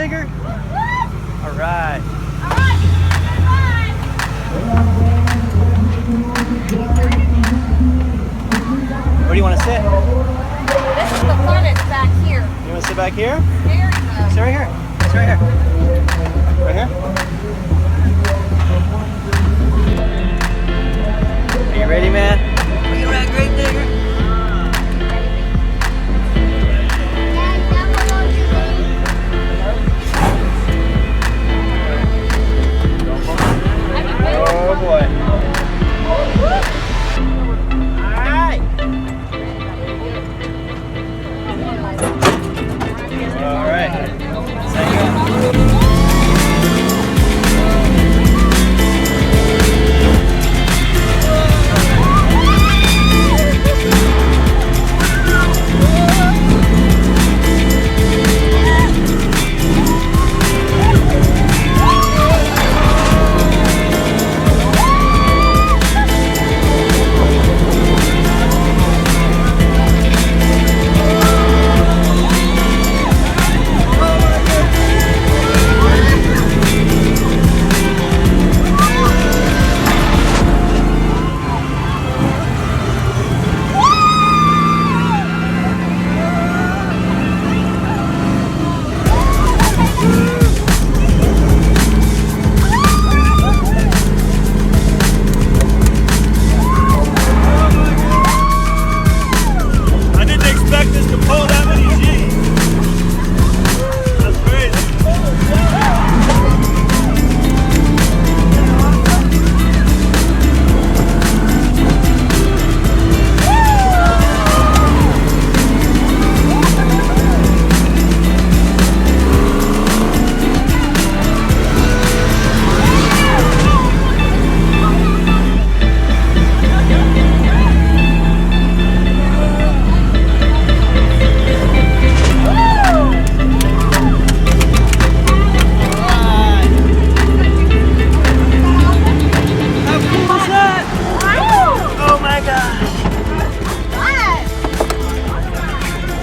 bigger? All right. Where do you want to sit? This is the funnest back here. You want to sit back here? Very fun. Sit right here. Sit right here. Right here? Are you ready, man? Are you ready, Great Digger? Oh boy. Alright. Alright. Set you up.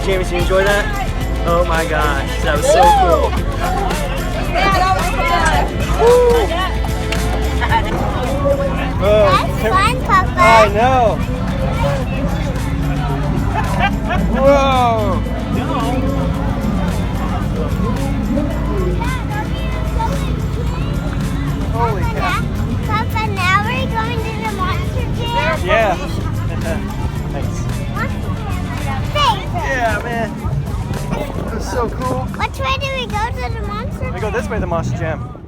Jameson, you enjoy that? Oh my gosh, that was so cool. Yeah, that was fun. Oh, That's fun, Papa. I know. Whoa. Holy cow. Papa, now we're going to the monster jam. Yeah. Thanks. Thanks. Yeah, man. That was so cool. Which way do we go to the monster jam? We go this way, the Monster Jam.